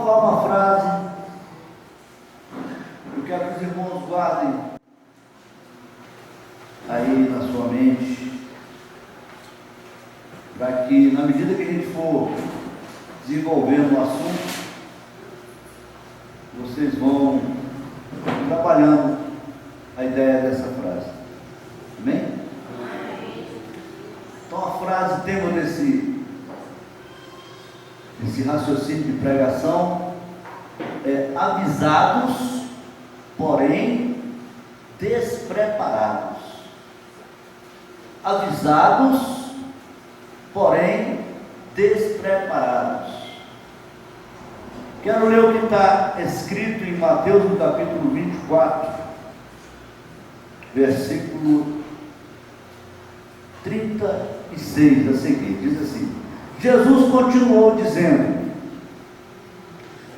falar uma frase, eu quero que os irmãos guardem aí na sua mente, para que na medida que a gente for desenvolvendo o assunto, vocês vão trabalhando a ideia dessa frase. Amém? Então a frase, tema desse raciocínio de pregação é: avisados, porém despreparados. Avisados, porém despreparados. Quero ler o que está escrito em Mateus, no capítulo 24, versículo 36 a seguir. Diz assim: Jesus continuou dizendo: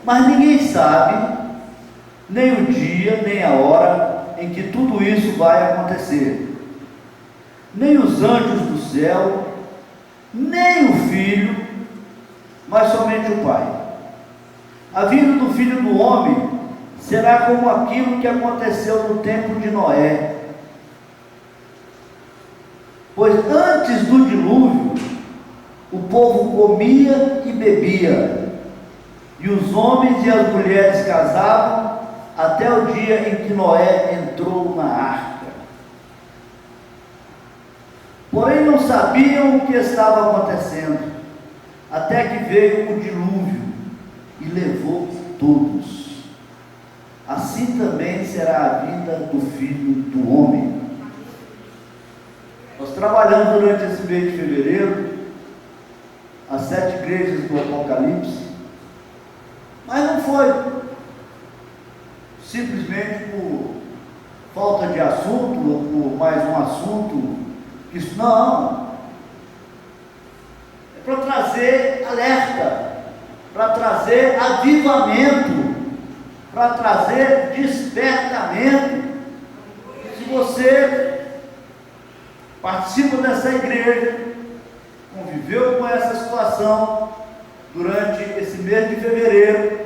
mas ninguém sabe nem o dia, nem a hora em que tudo isso vai acontecer, nem os anjos do céu, nem o Filho, mas somente o Pai. A vinda do Filho do Homem será como aquilo que aconteceu no tempo de Noé. Pois antes do dilúvio, o povo comia e bebia, e os homens e as mulheres casavam, até o dia em que Noé entrou na arca. Porém não sabiam o que estava acontecendo, até que veio o dilúvio e levou todos. Assim também será a vinda do Filho do Homem. Nós trabalhamos durante esse mês de fevereiro as 7 igrejas do Apocalipse, mas não foi simplesmente por falta de assunto ou por mais um assunto. Isso não, é para trazer alerta, para trazer avivamento, para trazer despertamento. Se você participa dessa igreja, conviveu com essa situação durante esse mês de fevereiro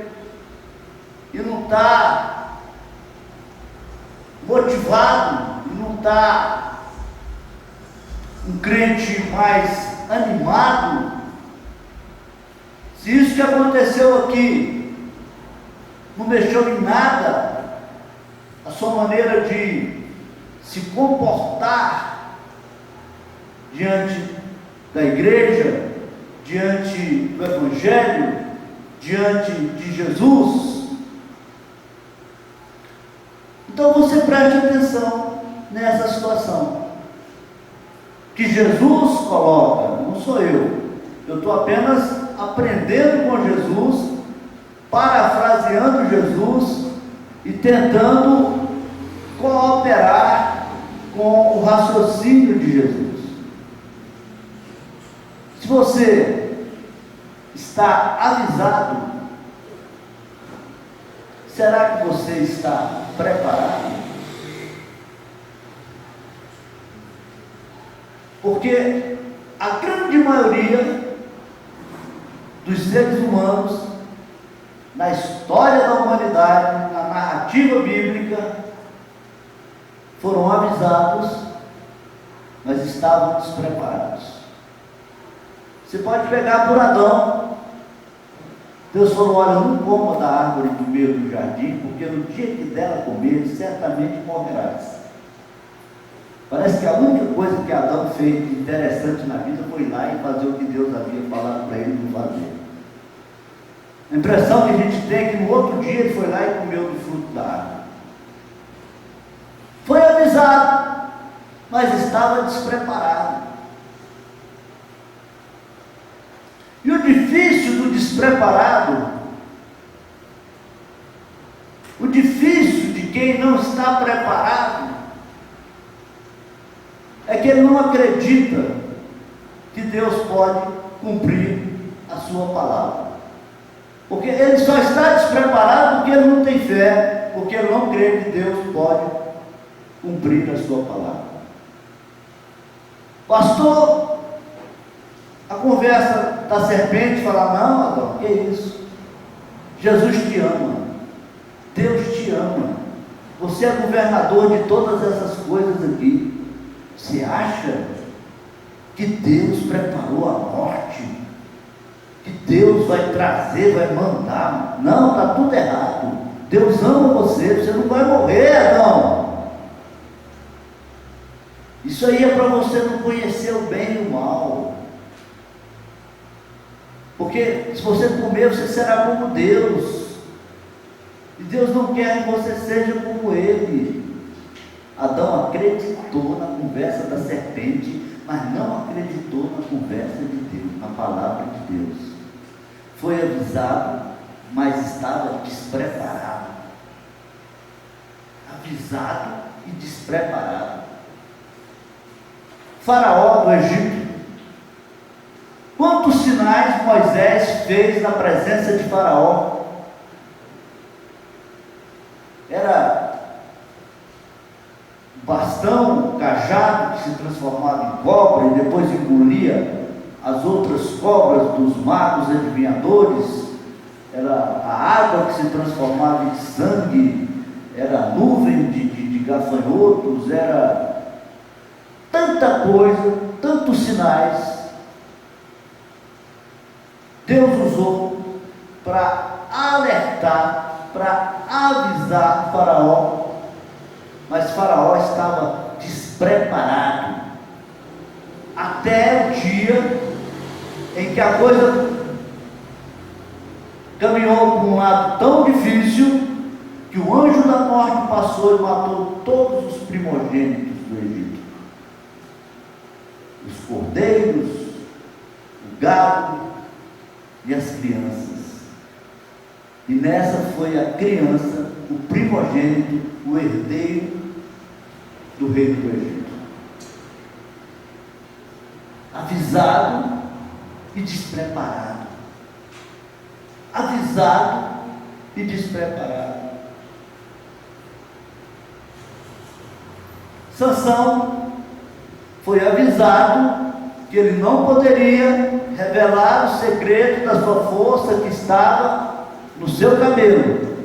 e não está motivado, e não está um crente mais animado, se isso que aconteceu aqui não mexeu em nada a sua maneira de se comportar diante da igreja, diante do Evangelho, diante de Jesus, então você preste atenção nessa situação que Jesus coloca, não sou eu estou apenas aprendendo com Jesus, parafraseando Jesus e tentando cooperar com o raciocínio de Jesus. Se você está avisado, será que você está preparado? Porque a grande maioria dos seres humanos, na história da humanidade, na narrativa bíblica, foram avisados, mas estavam despreparados. Você pode pegar por Adão. Deus falou: olha, não coma da árvore do meio do jardim, porque no dia que dela comer, certamente morrerás. Parece que a única coisa que Adão fez de interessante na vida foi ir lá e fazer o que Deus havia falado para ele não fazer. A impressão que a gente tem é que no outro dia ele foi lá e comeu do fruto da árvore. Foi avisado, mas estava despreparado. E o difícil do despreparado, o difícil de quem não está preparado, é que ele não acredita que Deus pode cumprir a sua palavra. Porque ele só está despreparado porque ele não tem fé, porque ele não crê que Deus pode cumprir a sua palavra. Pastor, a conversa da serpente fala: não, Adão, que isso? Jesus te ama, Deus te ama, você é governador de todas essas coisas aqui. Você acha que Deus preparou a morte? Que Deus vai trazer, vai mandar? Não, está tudo errado. Deus ama você, você não vai morrer, não. Isso aí é para você não conhecer o bem e o mal. Porque se você comer, você será como Deus. E Deus não quer que você seja como Ele. Adão acreditou na conversa da serpente, mas não acreditou na conversa de Deus, na palavra de Deus. Foi avisado, mas estava despreparado. Avisado e despreparado. Faraó do Egito. Quantos sinais Moisés fez na presença de Faraó? Era bastão, cajado que se transformava em cobra e depois engolia as outras cobras dos magos adivinhadores. Era a água que se transformava em sangue, era a nuvem de gafanhotos, era tanta coisa, tantos sinais. Deus usou para alertar, para avisar Faraó, mas Faraó estava despreparado, até o dia em que a coisa caminhou para um lado tão difícil, que o anjo da morte passou e matou todos os primogênitos do Egito, os cordeiros, o gado e as crianças. E nessa foi a criança, o primogênito, o herdeiro do reino do Egito. Avisado e despreparado. Avisado e despreparado. Sansão foi avisado que ele não poderia revelar o segredo da sua força que estava no seu camelo.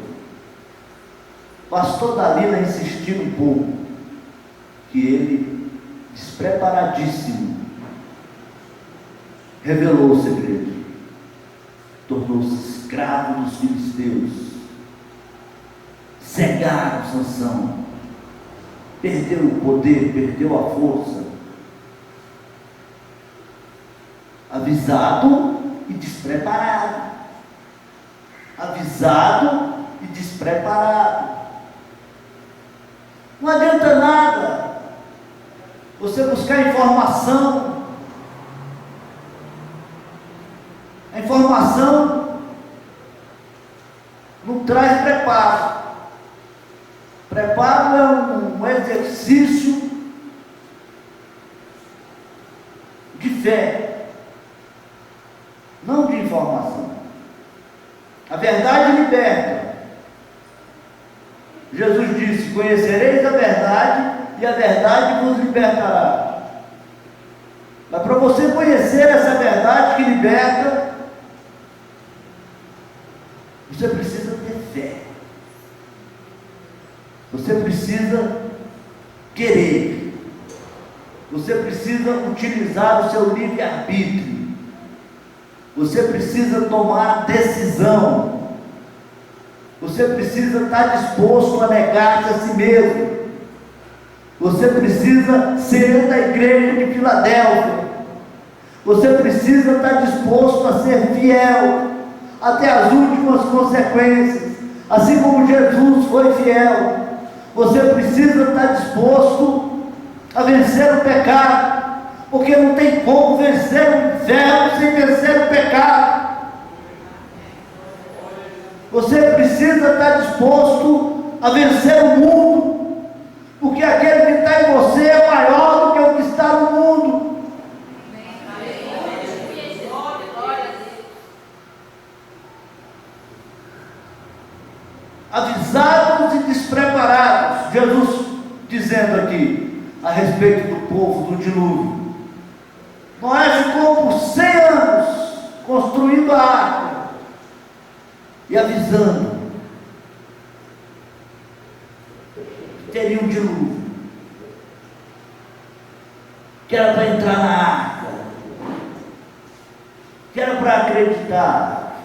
Pastor Dalila insistiu um pouco, que ele, despreparadíssimo, revelou o segredo, tornou-se escravo dos filisteus, cegaram Sansão, perdeu o poder, perdeu a força. Avisado e despreparado. Avisado e despreparado. Não adianta nada você buscar informação. A informação não traz preparo. Preparo é um exercício de fé, não de informação. A verdade liberta. Jesus disse: conhecereis a verdade e a verdade vos libertará. Mas para você conhecer essa verdade que liberta, você precisa ter fé. Você precisa querer. Você precisa utilizar o seu livre-arbítrio. Você precisa tomar decisão. Você precisa estar disposto a negar-se a si mesmo. Você precisa ser da igreja de Filadélfia. Você precisa estar disposto a ser fiel até as últimas consequências, assim como Jesus foi fiel. Você precisa estar disposto a vencer o pecado, porque não tem como vencer o inferno sem vencer o pecado. Você precisa estar disposto a vencer o mundo, porque aquele que está em você é maior do que o que está no mundo. Avisados e despreparados, Jesus dizendo aqui a respeito do povo do dilúvio. Noé ficou por 100 anos construindo a arca. e avisando que teria um dilúvio, que era para entrar na arca, que era para acreditar.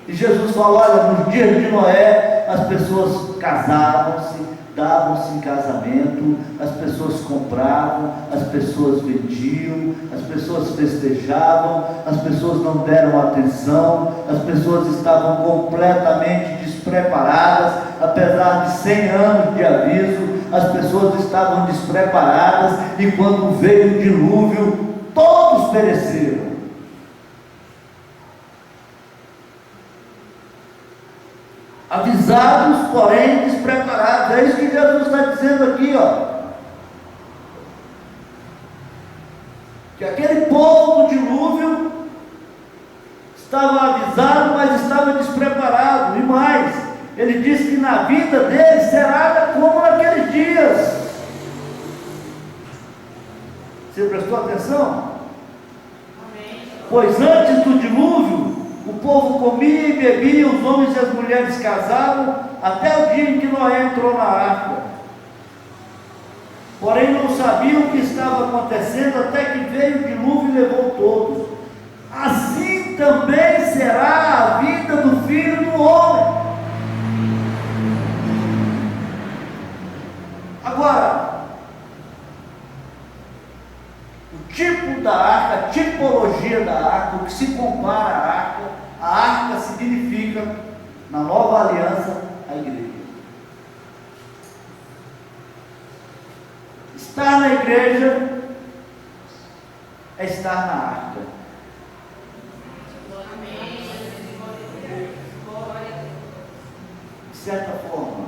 E Jesus falou: olha, nos dias de Noé, as pessoas casavam-se, davam-se em casamento, as pessoas compravam, as pessoas vendiam, as pessoas festejavam, as pessoas não deram atenção, as pessoas estavam completamente despreparadas, apesar de 100 anos de aviso, as pessoas estavam despreparadas, e quando veio o dilúvio, todos pereceram. Avisados, porém despreparados. É isso que Jesus está dizendo aqui, ó. Que aquele povo do dilúvio estava avisado, mas estava despreparado. E mais, ele diz que na vida deles será como naqueles dias. Você prestou atenção? Amém. Pois antes do dilúvio, o povo comia e bebia, os homens e as mulheres casavam, até o dia em que Noé entrou na arca. Porém não sabiam o que estava acontecendo, até que veio o dilúvio e levou todos. Assim também será a vida do Filho do Homem. Agora, o tipo da arca, a tipologia da arca, o que se compara à arca significa, na nova aliança, a igreja. Estar na igreja é estar na arca. De certa forma,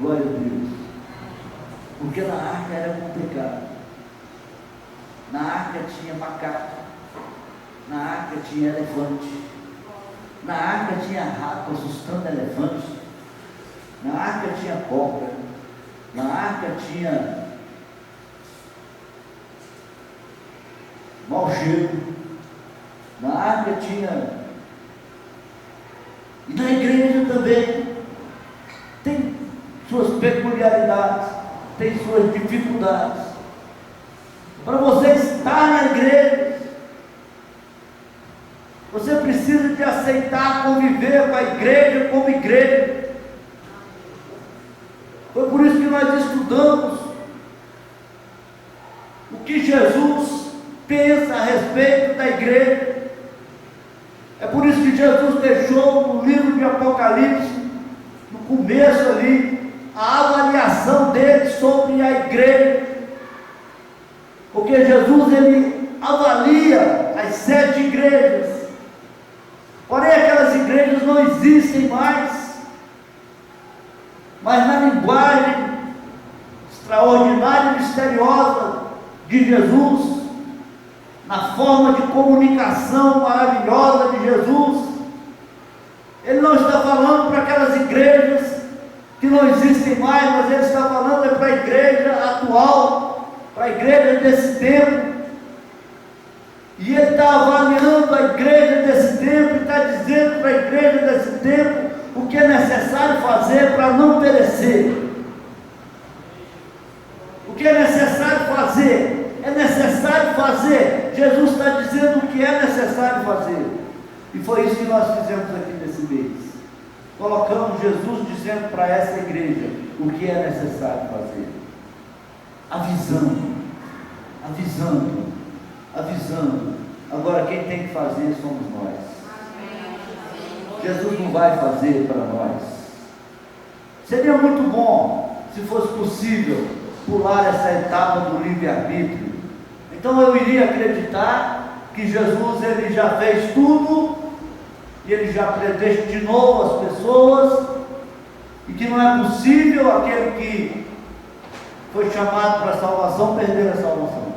glória a Deus, porque na arca era complicado. Na arca tinha macaco, na arca tinha elefante, na arca tinha rato assustando elefantes, na arca tinha cobra, na arca tinha mau cheiro, na arca tinha... E na igreja também tem suas peculiaridades, tem suas dificuldades. Para você estar na igreja, você precisa de aceitar conviver com a igreja como igreja. Foi por isso que nós estudamos o que Jesus pensa a respeito da igreja. É por isso que Jesus deixou no livro de Apocalipse, no começo ali, a avaliação dele sobre a igreja. Porque Jesus, ele avalia as 7 igrejas, porém aquelas igrejas não existem mais, mas na linguagem extraordinária e misteriosa de Jesus, na forma de comunicação maravilhosa de Jesus, ele não está falando para aquelas igrejas que não existem mais, mas ele está falando para a igreja atual, para a igreja desse tempo. E ele está avaliando a igreja desse tempo, e está dizendo para a igreja desse tempo o que é necessário fazer para não perecer. O que é necessário fazer? É necessário fazer. Jesus está dizendo o que é necessário fazer. E foi isso que nós fizemos aqui nesse mês. Colocamos Jesus dizendo para essa igreja o que é necessário fazer. Avisando, avisando, avisando. Agora quem tem que fazer somos nós. Jesus não vai fazer para nós. Seria muito bom se fosse possível pular essa etapa do livre-arbítrio. Então eu iria acreditar que Jesus, ele já fez tudo, e ele já predestinou as pessoas, e que não é possível aquele que foi chamado para a salvação perder a salvação.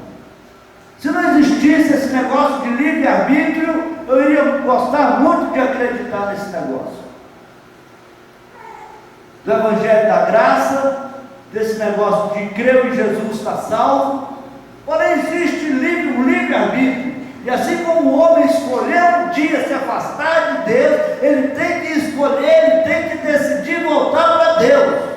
Se não existisse esse negócio de livre-arbítrio, eu iria gostar muito de acreditar nesse negócio do Evangelho da Graça, desse negócio de crer em Jesus está salvo. Porém existe um livre-arbítrio. E assim como o homem escolheu um dia se afastar de Deus, ele tem que escolher, ele tem que decidir voltar para Deus.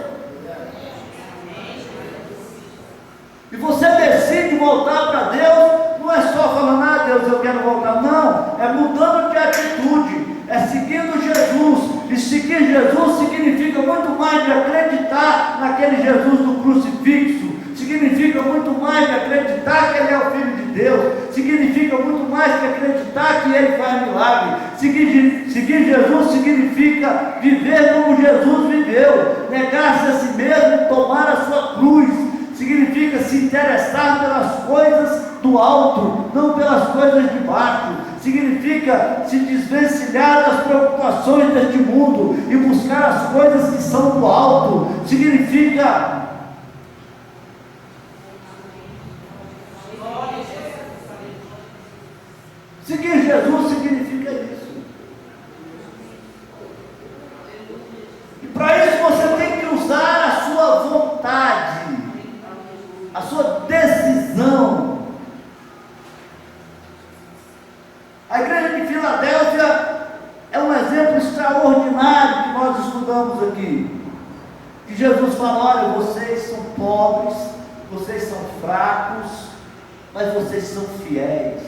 E você decide voltar para Deus, não é só falando, ah Deus, eu quero voltar, não, é mudando de atitude, é seguindo Jesus. E seguir Jesus significa muito mais de acreditar naquele Jesus do crucifixo, significa muito mais de acreditar que Ele é o Filho de Deus, significa muito mais que acreditar que Ele faz milagre. Seguir Jesus significa viver como Jesus viveu, negar-se a si mesmo e tomar a sua cruz. Significa se interessar pelas coisas do alto, não pelas coisas de baixo. Significa se desvencilhar das preocupações deste mundo e buscar as coisas que são do alto. Significa seguir Jesus, significa isso. E para isso você tem que usar a sua vontade, a sua decisão. A igreja de Filadélfia é um exemplo extraordinário que nós estudamos aqui. Que Jesus fala, olha, vocês são pobres, vocês são fracos, mas vocês são fiéis.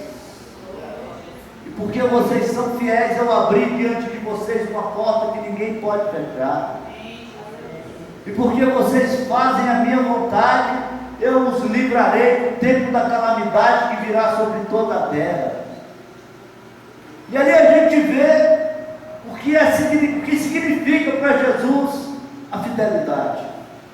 E porque vocês são fiéis, eu abri diante de vocês uma porta que ninguém pode fechar. E porque vocês fazem a minha vontade, eu os livrarei do tempo da calamidade que virá sobre toda a terra. E ali a gente vê o que significa para Jesus a fidelidade.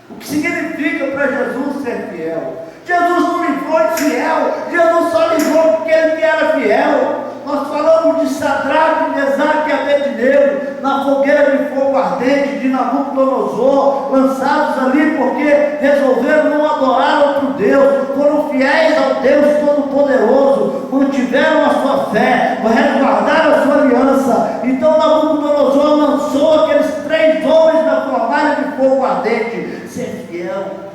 O que significa para Jesus ser fiel. Jesus não livrou de fiel, Jesus só livrou porque Ele era fiel. Nós falamos de Sadraque, Mesaque e Abednego na fogueira de fogo ardente de Nabucodonosor, lançados ali porque resolveram não adorar outro Deus, foram fiéis ao Deus Todo-Poderoso, mantiveram a sua fé, resguardaram a sua aliança. Então Nabucodonosor lançou aqueles 3 homens na fornalha de fogo ardente. Ser fiel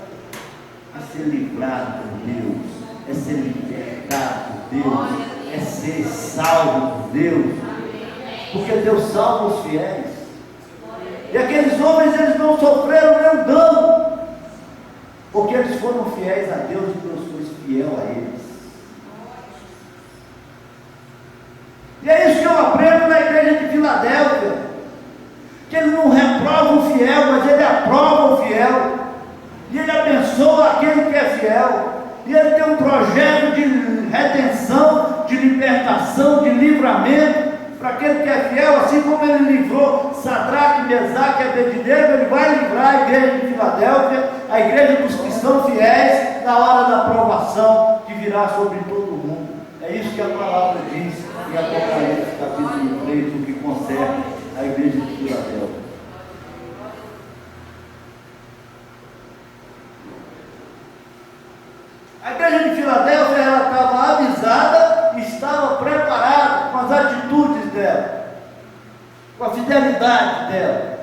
é ser livrado por Deus, é ser libertado por Deus, é ser salvo por Deus, porque Deus salva os fiéis. E aqueles homens, eles não sofreram nenhum dano, porque eles foram fiéis a Deus e Deus foi fiel a eles. E é isso que eu aprendo na igreja de Filadélfia, que Ele não reprova o fiel, mas Ele aprova o fiel, e Ele abençoa aquele que é fiel. E Ele tem um projeto de redenção, de libertação, de livramento para aquele que é fiel, assim como Ele livrou Sadraque, Mesaque e Abednego. Ele vai livrar a igreja de Filadélfia, a igreja dos que são fiéis, na hora da provação que virá sobre todo mundo. É isso que a palavra diz em Apocalipse capítulo 3, o que concerne a igreja de Filadélfia. A igreja de Filadélfia, ela estava avisada e estava preparada com as atitudes dela, com a fidelidade dela.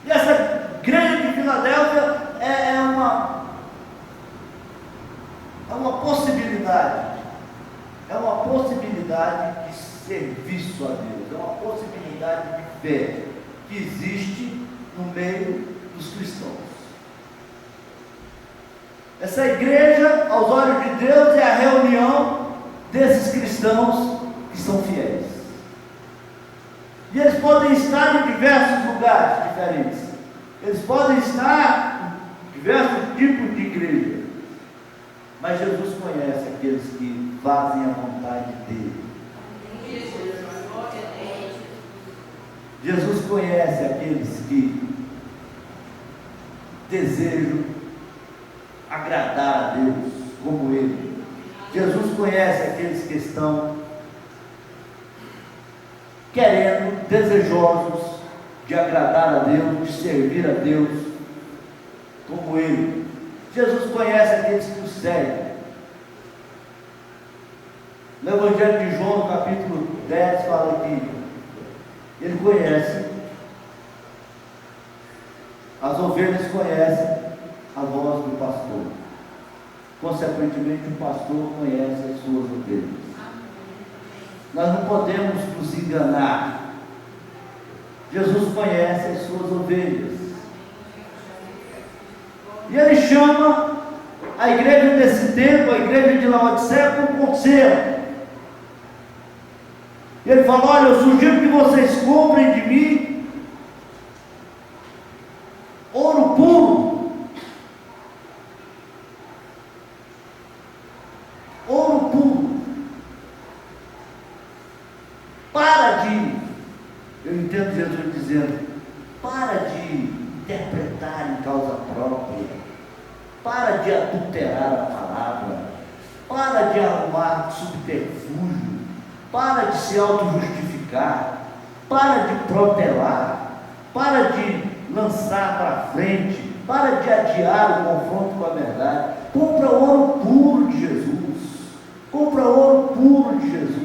E essa igreja de Filadélfia é uma possibilidade de serviço a Deus, é uma possibilidade de fé que existe no meio dos cristãos. Essa igreja, aos olhos de Deus, é a reunião desses cristãos que são fiéis. E eles podem estar em diversos lugares diferentes. Eles podem estar em diversos tipos de igreja. Mas Jesus conhece aqueles que fazem a vontade dele. Jesus conhece aqueles que desejam agradar a Deus como Ele. Jesus conhece aqueles que estão querendo, desejosos de agradar a Deus, de servir a Deus como Ele. Jesus conhece aqueles que o seguem. No Evangelho de João, no capítulo 10, fala que Ele conhece, as ovelhas conhecem a voz do pastor. consequentemente o pastor conhece as suas ovelhas. Nós não podemos nos enganar. Jesus conhece as suas ovelhas. E ele chama a igreja desse tempo, a igreja de Laodiceia, para um conselho. E ele fala: olha, eu sugiro que vocês comprem de mim ouro puro, ouro puro. Para de, eu entendo Jesus dizendo, para de interpretar em causa própria, para de adulterar a palavra, para de arrumar subterfúgio, para de se auto-justificar, para de protelar, para de lançar para frente, para de adiar o confronto com a verdade. Compra ouro puro de Jesus, compra ouro puro de Jesus.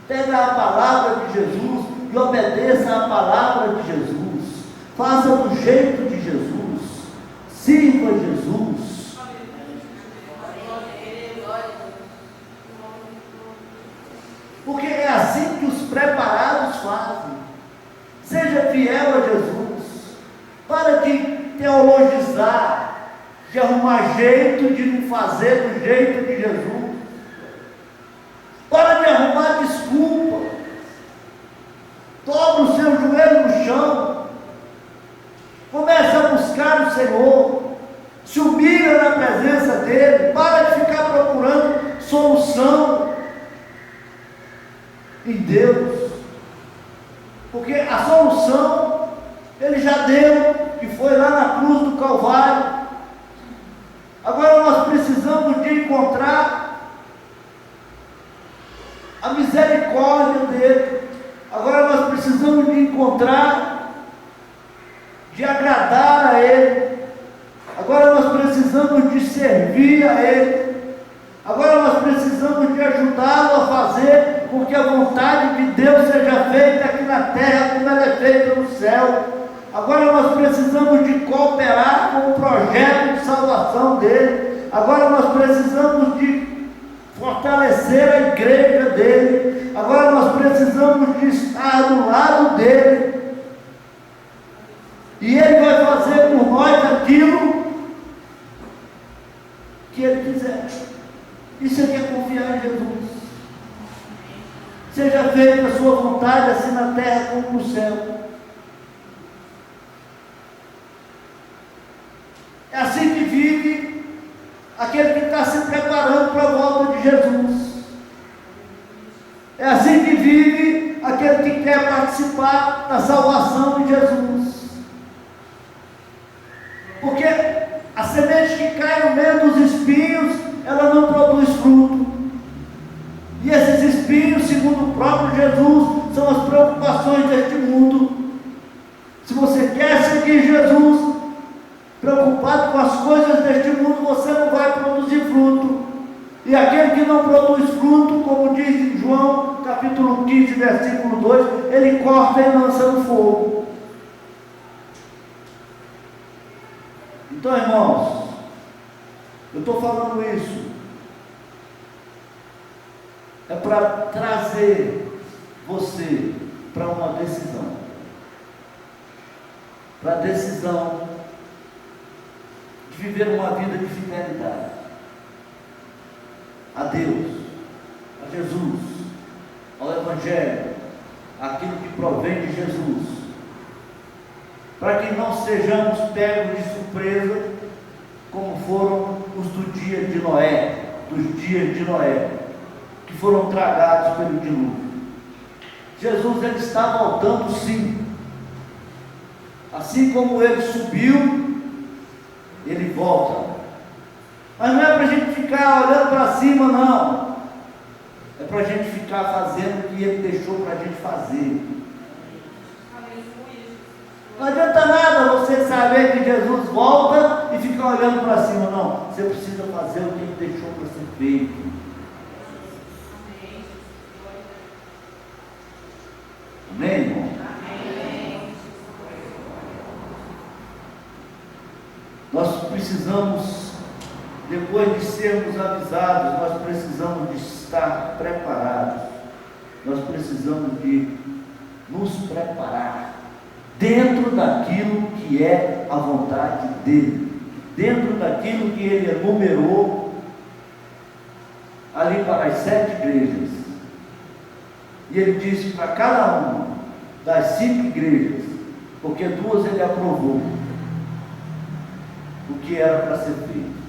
Pega a palavra de Jesus e obedeça a palavra de Jesus. Faça do jeito de Jesus. Sirva Jesus. Porque é assim que os preparados fazem. Seja fiel a Jesus. Para de teologizar, de arrumar jeito de não fazer do jeito de Jesus. Para de arrumar desculpa. Dobra o seu joelho no chão. Comece a buscar o Senhor. Se humilha na presença dEle. Para de ficar procurando solução em Deus. Porque a solução Ele já deu, que foi lá na cruz do Calvário. Agora nós precisamos de encontrar a misericórdia dEle. Agora nós precisamos de encontrar, de agradar a Ele. Agora nós precisamos de servir a Ele. Agora nós precisamos de ajudá-lo a fazer com que a vontade de Deus seja feita aqui na terra como ela é feita no céu. Agora nós precisamos de cooperar com o projeto de salvação dele. Agora nós precisamos de fortalecer a igreja dele. Agora nós precisamos de estar do lado dele. E ele vai fazer por nós aquilo que ele quiser. Isso aqui é confiar em Jesus. Seja feita a sua vontade, assim na terra como no céu. É assim que vive aquele que está se preparando para a volta de Jesus. É assim que vive aquele que quer participar da salvação de Jesus. Porque a semente que cai no meio dos espinhos, ela não produz fruto. E esses espinhos, segundo o próprio Jesus, são as preocupações deste mundo. Se você quer seguir Jesus, preocupado com as coisas deste mundo, você não vai produzir fruto. E aquele que não produz fruto, como diz em João capítulo 15, versículo 2, ele corta e lança no fogo. Então, irmãos, eu estou falando isso é para trazer você para uma decisão. Para a decisão de viver uma vida de fidelidade a Deus, a Jesus, ao Evangelho, aquilo que provém de Jesus, para que não sejamos pegos de surpresa, como foram os do dia de Noé, dos dias de Noé, que foram tragados pelo dilúvio. Jesus, ele está voltando sim. Assim como ele subiu, ele volta. Mas não é para a gente ficar olhando para cima, não. É para a gente ficar fazendo o que ele deixou para a gente fazer. Não adianta nada você saber que Jesus volta e ficar olhando para cima, não. Você precisa fazer o que ele deixou para ser feito. Amém, irmão? Amém. Nós precisamos depois de sermos avisados, nós precisamos de estar preparados. Nós precisamos de nos preparar dentro daquilo que é a vontade dele, dentro daquilo que ele enumerou ali para as 7 igrejas. E ele disse para cada uma das 5 igrejas, porque 2 ele aprovou o que era para ser feito.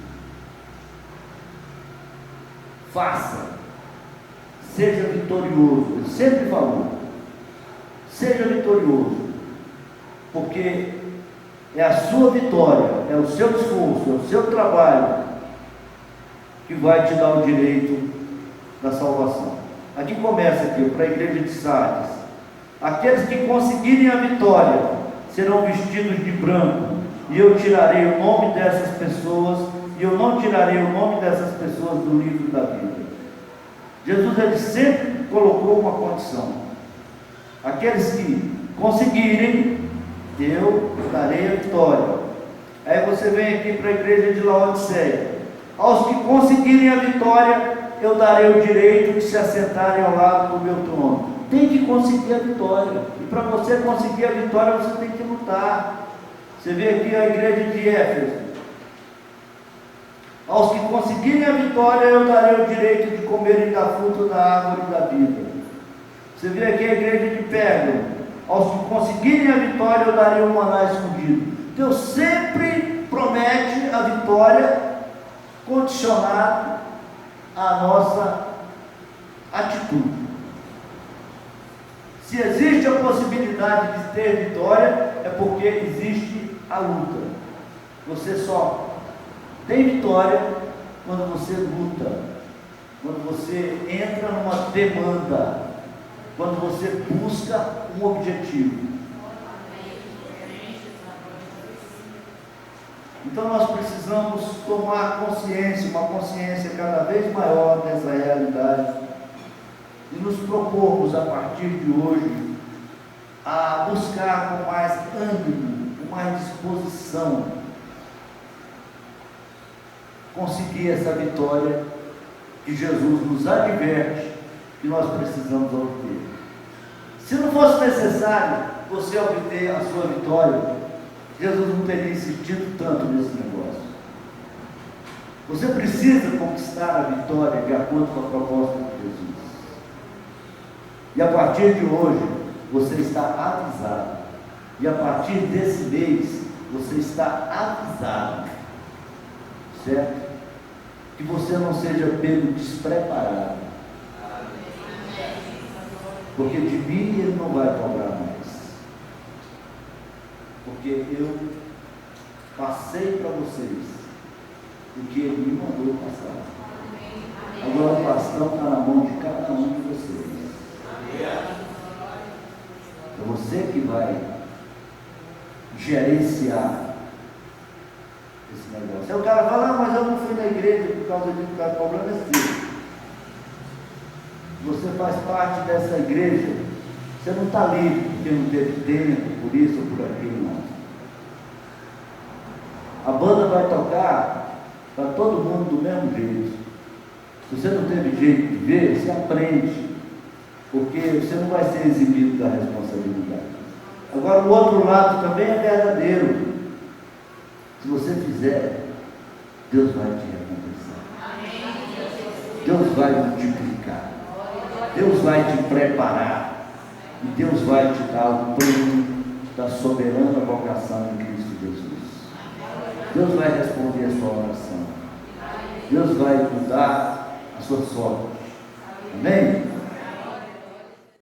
Faça, seja vitorioso. Ele sempre falou, seja vitorioso, porque é a sua vitória, é o seu esforço, é o seu trabalho que vai te dar o direito da salvação. Aqui começa aqui, para a igreja de Sardes: aqueles que conseguirem a vitória serão vestidos de branco, e eu tirarei o nome dessas pessoas, e eu não tirarei o nome dessas pessoas do livro da vida. Jesus, ele sempre colocou uma condição: aqueles que conseguirem, eu darei a vitória. Aí você vem aqui para a igreja de Laodiceia: aos que conseguirem a vitória, eu darei o direito de se assentarem ao lado do meu trono. Tem que conseguir a vitória, e para você conseguir a vitória, você tem que lutar. Você vê aqui a igreja de Éfeso: aos que conseguirem a vitória, eu darei o direito de comerem da fruta da árvore da vida. Você vê aqui a igreja de Pérgamo: aos que conseguirem a vitória, eu darei o maná escondido. Deus sempre promete a vitória condicionada à nossa atitude. Se existe a possibilidade de ter vitória, é porque existe a luta. Você só tem vitória quando você luta, quando você entra numa demanda, quando você busca um objetivo. Então nós precisamos tomar consciência, uma consciência cada vez maior dessa realidade, e nos propormos a partir de hoje a buscar com mais ânimo, com mais disposição, conseguir essa vitória que Jesus nos adverte que nós precisamos obter. Se não fosse necessário você obter a sua vitória, Jesus não teria insistido tanto nesse negócio. Você precisa conquistar a vitória de acordo com a proposta de Jesus. E a partir de hoje, você está avisado. E a partir desse mês, você está avisado. Certo? Que você não seja pego despreparado. Porque de mim ele não vai cobrar mais. Porque eu passei para vocês o que ele me mandou passar. Agora o bastão está na mão de cada um de vocês. É você que vai gerenciar esse negócio. Aí o cara fala: ah, mas eu não fui na igreja por causa disso, por causa do problema é seu. Você faz parte dessa igreja, você não está livre porque não teve tempo, por isso ou por aquilo, não. A banda vai tocar para todo mundo do mesmo jeito. Se você não teve jeito de ver, você aprende, porque você não vai ser exibido da responsabilidade. Agora o outro lado também é verdadeiro. Se você fizer, Deus vai te recompensar. Deus vai multiplicar. Deus vai te preparar. E Deus vai te dar o prêmio da soberana vocação em Cristo Jesus. Deus vai responder a sua oração. Deus vai mudar a sua sorte. Amém?